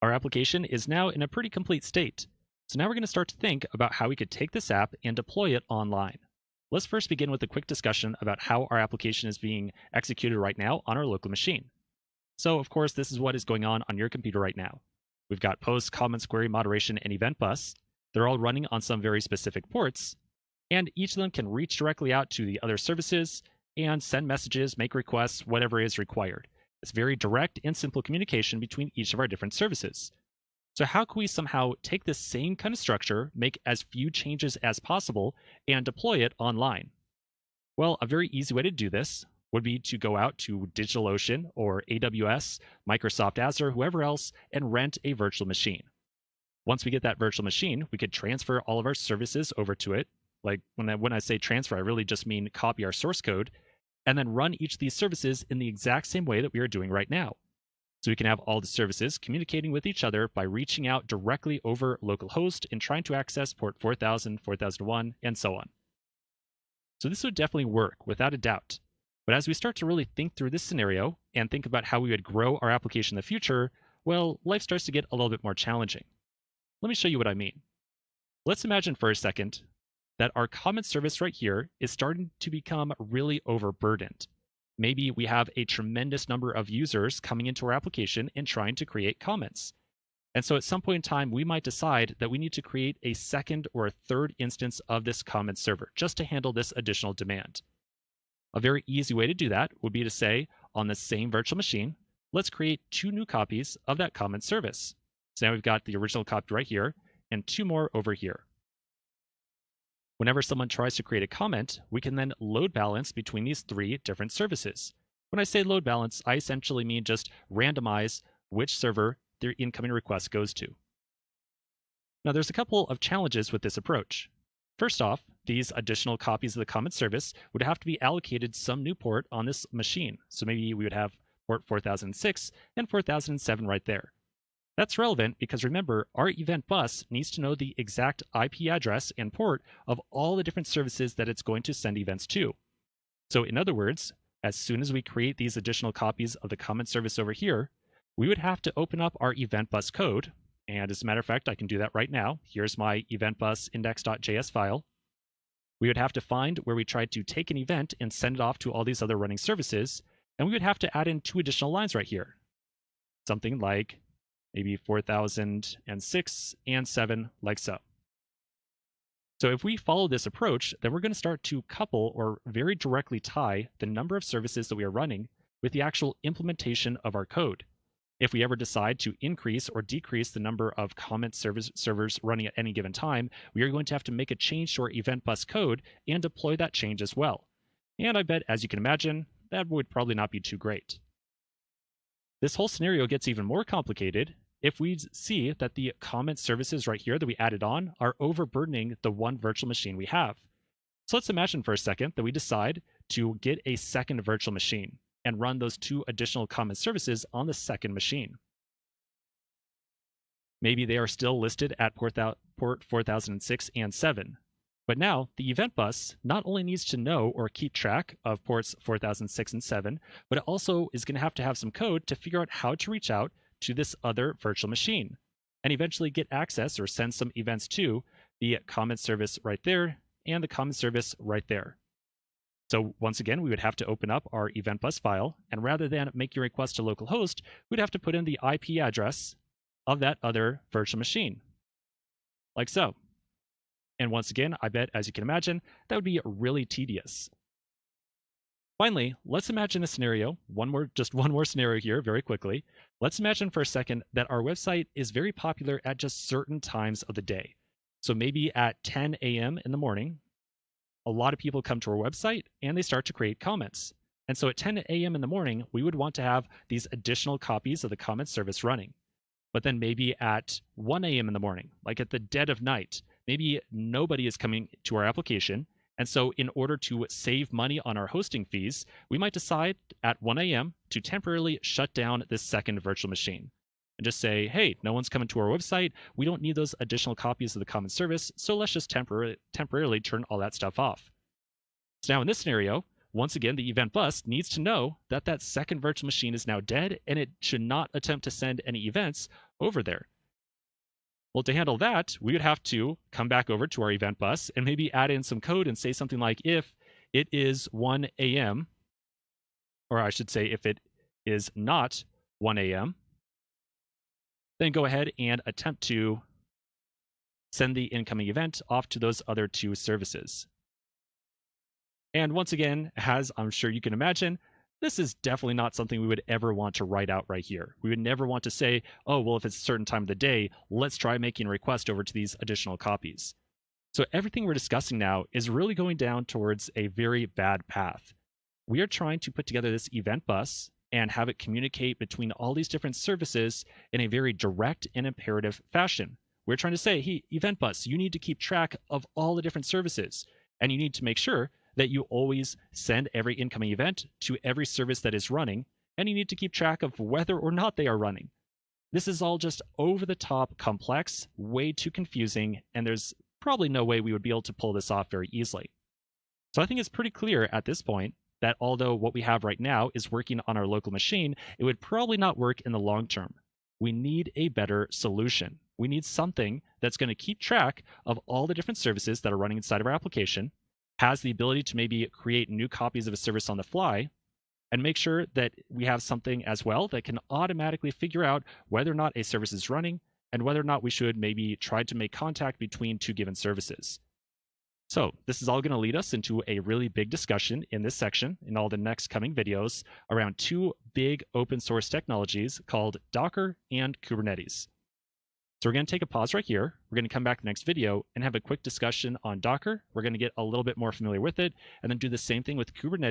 Our application is now in a pretty complete state. So now we're going to start to think about how we could take this app and deploy it online. Let's first begin with a quick discussion about how our application is being executed right now on our local machine. So, of course, this is what is going on your computer right now. We've got post, comments, query, moderation, and event bus. They're all running on some very specific ports, and each of them can reach directly out to the other services and send messages, make requests, whatever is required. It's very direct and simple communication between each of our different services. So how can we somehow take this same kind of structure, make as few changes as possible, and deploy it online? Well, a very easy way to do this would be to go out to DigitalOcean or AWS, Microsoft Azure, whoever else, and rent a virtual machine. Once we get that virtual machine, we could transfer all of our services over to it. Like when I say transfer, I really just mean copy our source code and then run each of these services in the exact same way that we are doing right now. So we can have all the services communicating with each other by reaching out directly over localhost and trying to access port 4000, 4001, and so on. So this would definitely work, without a doubt. But as we start to really think through this scenario and think about how we would grow our application in the future, well, life starts to get a little bit more challenging. Let me show you what I mean. Let's imagine for a second that our comment service right here is starting to become really overburdened. Maybe we have a tremendous number of users coming into our application and trying to create comments. And so at some point in time, we might decide that we need to create a second or a third instance of this comment server just to handle this additional demand. A very easy way to do that would be to say, on the same virtual machine, let's create 2 new copies of that comment service. So now we've got the original copy right here and 2 more over here. Whenever someone tries to create a comment, we can then load balance between these 3 different services. When I say load balance, I essentially mean just randomize which server their incoming request goes to. Now, there's a couple of challenges with this approach. First off, these additional copies of the comment service would have to be allocated some new port on this machine. So maybe we would have port 4006 and 4007 right there. That's relevant because remember, our event bus needs to know the exact IP address and port of all the different services that it's going to send events to. So in other words, as soon as we create these additional copies of the comment service over here, we would have to open up our event bus code. And as a matter of fact, I can do that right now. Here's my event bus index.js file. We would have to find where we tried to take an event and send it off to all these other running services. And we would have to add in 2 additional lines right here. Something like maybe 4006 and 7, like so. So if we follow this approach, then we're going to start to couple or very directly tie the number of services that we are running with the actual implementation of our code. If we ever decide to increase or decrease the number of comment servers running at any given time, we are going to have to make a change to our event bus code and deploy that change as well. And I bet, as you can imagine, that would probably not be too great. This whole scenario gets even more complicated if we see that the comment services right here that we added on are overburdening the one virtual machine we have. So let's imagine for a second that we decide to get a second virtual machine and run those 2 additional comment services on the second machine. Maybe they are still listed at port 4006 and 7. But now the event bus not only needs to know or keep track of ports 4006 and 7, but it also is going to have some code to figure out how to reach out to this other virtual machine and eventually get access or send some events to the comment service right there and the comment service right there. So once again, we would have to open up our event bus file, and rather than make your request to localhost, we'd have to put in the IP address of that other virtual machine, like so. And once again, I bet, as you can imagine, that would be really tedious. Finally, let's imagine a scenario, just one more scenario here very quickly. Let's imagine for a second that our website is very popular at just certain times of the day. So maybe at 10 a.m. in the morning, a lot of people come to our website and they start to create comments. And so at 10 a.m. in the morning, we would want to have these additional copies of the comment service running. But then maybe at 1 a.m. in the morning, like at the dead of night, maybe nobody is coming to our application. And so in order to save money on our hosting fees, we might decide at 1 a.m. to temporarily shut down this second virtual machine and just say, hey, no one's coming to our website. We don't need those additional copies of the common service. So let's just temporarily turn all that stuff off. So now in this scenario, once again, the event bus needs to know that that second virtual machine is now dead and it should not attempt to send any events over there. Well, to handle that, we would have to come back over to our event bus and maybe add in some code and say something like, if it is 1 a.m., or I should say if it is not 1 a.m., then go ahead and attempt to send the incoming event off to those other two services. And once again, as I'm sure you can imagine, this is definitely not something we would ever want to write out right here. We would never want to say, oh, well, if it's a certain time of the day, let's try making a request over to these additional copies. So everything we're discussing now is really going down towards a very bad path. We are trying to put together this event bus and have it communicate between all these different services in a very direct and imperative fashion. We're trying to say, hey, event bus, you need to keep track of all the different services, and you need to make sure that you always send every incoming event to every service that is running, and you need to keep track of whether or not they are running. This is all just over the top complex, way too confusing, and there's probably no way we would be able to pull this off very easily. So I think it's pretty clear at this point that although what we have right now is working on our local machine, it would probably not work in the long term. We need a better solution. We need something that's going to keep track of all the different services that are running inside of our application, has the ability to maybe create new copies of a service on the fly, and make sure that we have something as well that can automatically figure out whether or not a service is running and whether or not we should maybe try to make contact between two given services. So this is all going to lead us into a really big discussion in this section in all the next coming videos around two big open source technologies called Docker and Kubernetes. So we're going to take a pause right here. We're going to come back next video and have a quick discussion on Docker. We're going to get a little bit more familiar with it and then do the same thing with Kubernetes